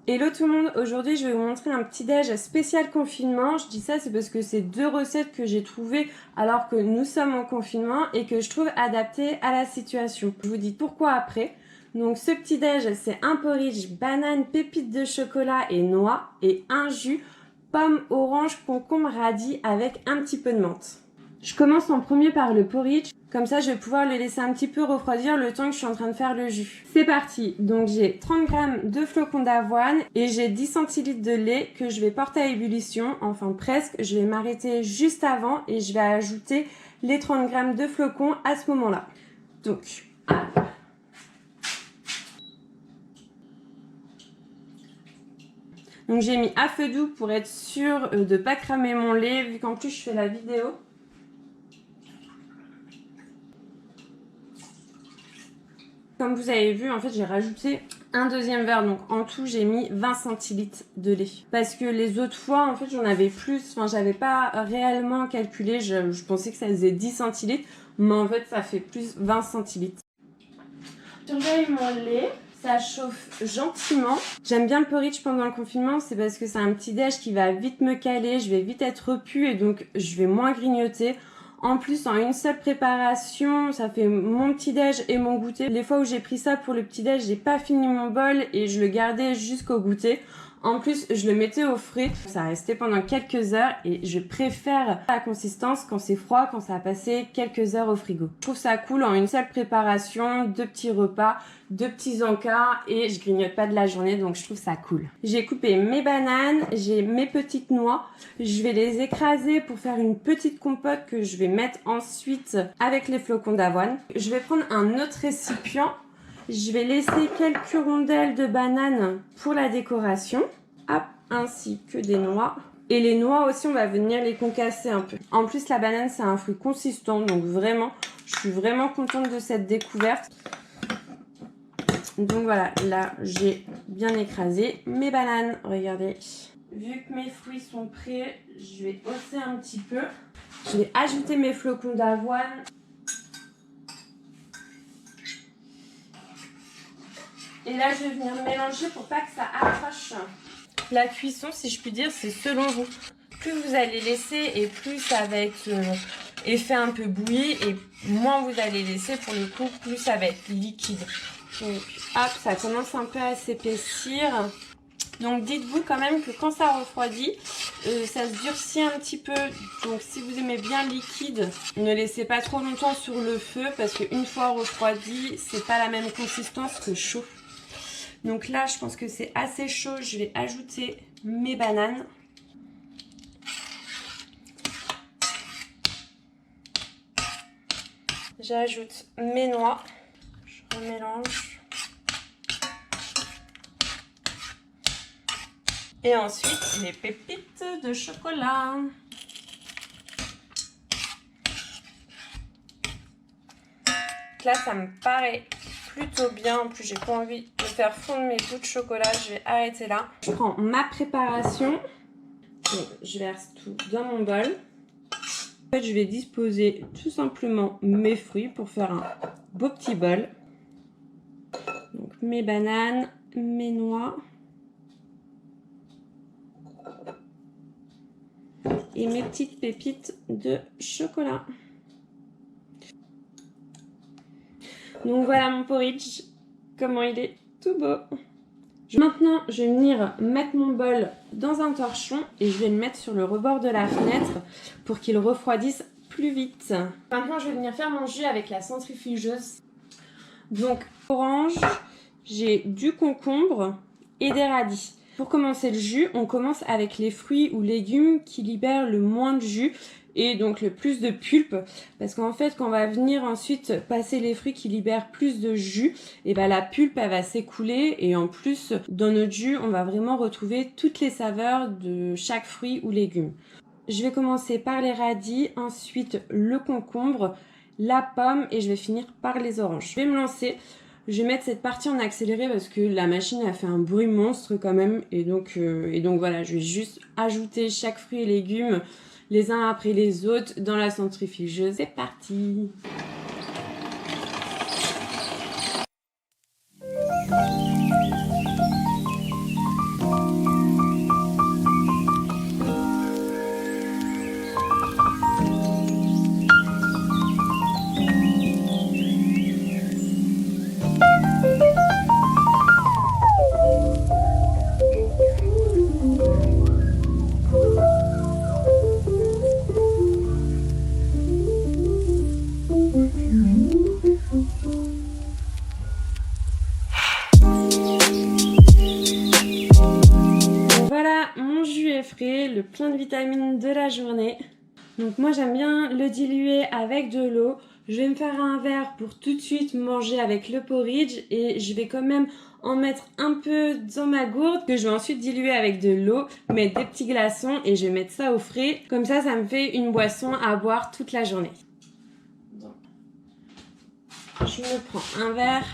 Hello tout le monde, aujourd'hui je vais vous montrer un petit déj spécial confinement. Je dis ça c'est parce que c'est 2 recettes que j'ai trouvées alors que nous sommes en confinement et que je trouve adaptées à la situation. Je vous dis pourquoi après. Donc ce petit déj c'est un porridge, banane, pépites de chocolat et noix et un jus, pomme, orange, concombre, radis avec un petit peu de menthe. Je commence en premier par le porridge, comme ça je vais pouvoir le laisser un petit peu refroidir le temps que je suis en train de faire le jus. C'est parti, donc j'ai 30 g de flocons d'avoine et j'ai 10 centilitres de lait que je vais porter à ébullition, enfin presque, je vais m'arrêter juste avant et je vais ajouter les 30 g de flocons à ce moment-là. Donc j'ai mis à feu doux pour être sûre de ne pas cramer mon lait vu qu'en plus je fais la vidéo. Comme vous avez vu, en fait, j'ai rajouté un deuxième verre. Donc, en tout, j'ai mis 20 centilitres de lait. Parce que les autres fois, en fait, j'en avais plus. Enfin, j'avais pas réellement calculé. Je pensais que ça faisait 10 centilitres. Mais en fait, ça fait plus 20 centilitres. Surveille mon lait. Ça chauffe gentiment. J'aime bien le porridge pendant le confinement. C'est parce que c'est un petit déj qui va vite me caler. Je vais vite être repue et donc, je vais moins grignoter. En plus, en une seule préparation, ça fait mon petit déj et mon goûter. Les fois où j'ai pris ça pour le petit déj, j'ai pas fini mon bol et je le gardais jusqu'au goûter. En plus, je le mettais au frais. Ça restait pendant quelques heures et je préfère la consistance quand c'est froid, quand ça a passé quelques heures au frigo. Je trouve ça cool en une seule préparation, 2 petits repas, 2 petits encas et je grignote pas de la journée donc je trouve ça cool. J'ai coupé mes bananes, j'ai mes petites noix. Je vais les écraser pour faire une petite compote que je vais mettre ensuite avec les flocons d'avoine. Je vais prendre un autre récipient. Je vais laisser quelques rondelles de banane pour la décoration, hop, ainsi que des noix. Et les noix aussi, on va venir les concasser un peu. En plus, la banane, c'est un fruit consistant, donc vraiment, je suis vraiment contente de cette découverte. Donc voilà, là, j'ai bien écrasé mes bananes, regardez. Vu que mes fruits sont prêts, je vais hausser un petit peu. Je vais ajouter mes flocons d'avoine. Et là, je vais venir mélanger pour pas que ça accroche. La cuisson, si je puis dire, c'est selon vous. Plus vous allez laisser et plus ça va être effet un peu bouilli. Et moins vous allez laisser, pour le coup, plus ça va être liquide. Donc, hop, ça commence un peu à s'épaissir. Donc, dites-vous quand même que quand ça refroidit, ça se durcit un petit peu. Donc, si vous aimez bien liquide, ne laissez pas trop longtemps sur le feu parce qu'une fois refroidi, c'est pas la même consistance que chaud. Donc là, je pense que c'est assez chaud. Je vais ajouter mes bananes. J'ajoute mes noix. Je remélange. Et ensuite, les pépites de chocolat. Là, ça me paraît plutôt bien. En plus, j'ai pas envie de faire fondre mes bouts de chocolat. Je vais arrêter là. Je prends ma préparation. Donc, je verse tout dans mon bol. En fait, je vais disposer tout simplement mes fruits pour faire un beau petit bol. Donc, mes bananes, mes noix. Et mes petites pépites de chocolat. Donc voilà mon porridge, comment il est tout beau. Maintenant, je vais venir mettre mon bol dans un torchon et je vais le mettre sur le rebord de la fenêtre pour qu'il refroidisse plus vite. Maintenant, je vais venir faire mon jus avec la centrifugeuse. Donc, orange, j'ai du concombre et des radis. Pour commencer le jus, on commence avec les fruits ou légumes qui libèrent le moins de jus et donc le plus de pulpe, parce qu'en fait quand on va venir ensuite passer les fruits qui libèrent plus de jus, et ben la pulpe elle va s'écouler et en plus dans notre jus on va vraiment retrouver toutes les saveurs de chaque fruit ou légume. Je vais commencer par les radis, ensuite le concombre, la pomme et je vais finir par les oranges. Je vais me lancer. Je vais mettre cette partie en accéléré parce que la machine a fait un bruit monstre quand même et donc voilà, je vais juste ajouter chaque fruit et légume les uns après les autres dans la centrifugeuse. C'est parti! jus est frais, le plein de vitamines de la journée. Donc moi j'aime bien le diluer avec de l'eau. Je vais me faire un verre pour tout de suite manger avec le porridge et je vais quand même en mettre un peu dans ma gourde que je vais ensuite diluer avec de l'eau, mettre des petits glaçons et je vais mettre ça au frais. Comme ça me fait une boisson à boire toute la journée. Donc, je me prends un verre,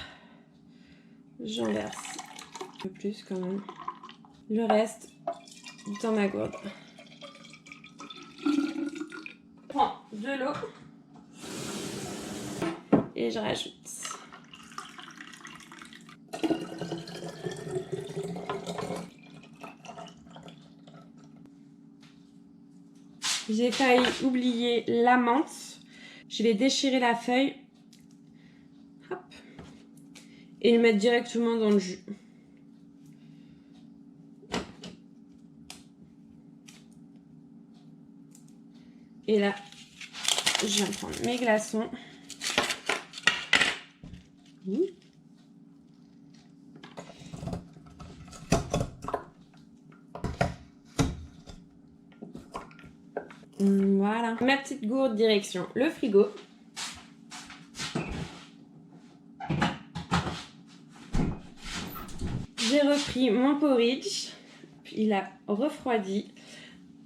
j'en verse un peu plus quand même. Le reste dans ma gourde. Je prends de l'eau et je rajoute. J'ai failli oublier la menthe. Je vais déchirer la feuille. Hop. Et le mettre directement dans le jus. Et là, je vais prendre mes glaçons. Voilà. Ma petite gourde direction le frigo. J'ai repris mon porridge. Puis il a refroidi.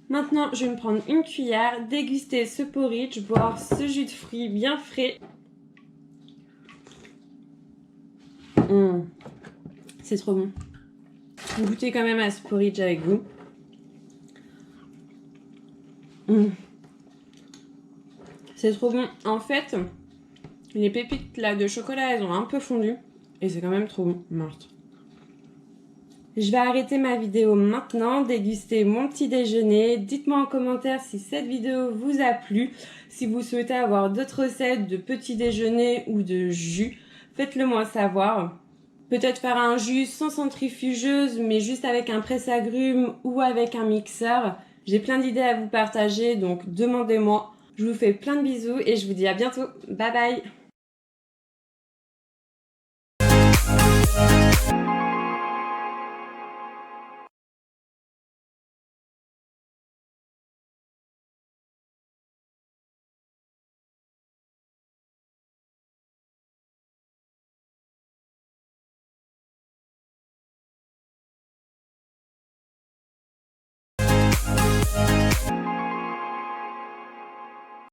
Maintenant, je vais me prendre une cuillère, déguster ce porridge, boire ce jus de fruits bien frais. C'est trop bon. Goûtez quand même à ce porridge avec vous. C'est trop bon. En fait, les pépites là de chocolat, elles ont un peu fondu. Et c'est quand même trop bon. Morte. Je vais arrêter ma vidéo maintenant, déguster mon petit déjeuner. Dites-moi en commentaire si cette vidéo vous a plu. Si vous souhaitez avoir d'autres recettes de petit déjeuner ou de jus, faites-le moi savoir. Peut-être faire un jus sans centrifugeuse, mais juste avec un presse-agrumes ou avec un mixeur. J'ai plein d'idées à vous partager, donc demandez-moi. Je vous fais plein de bisous et je vous dis à bientôt. Bye bye!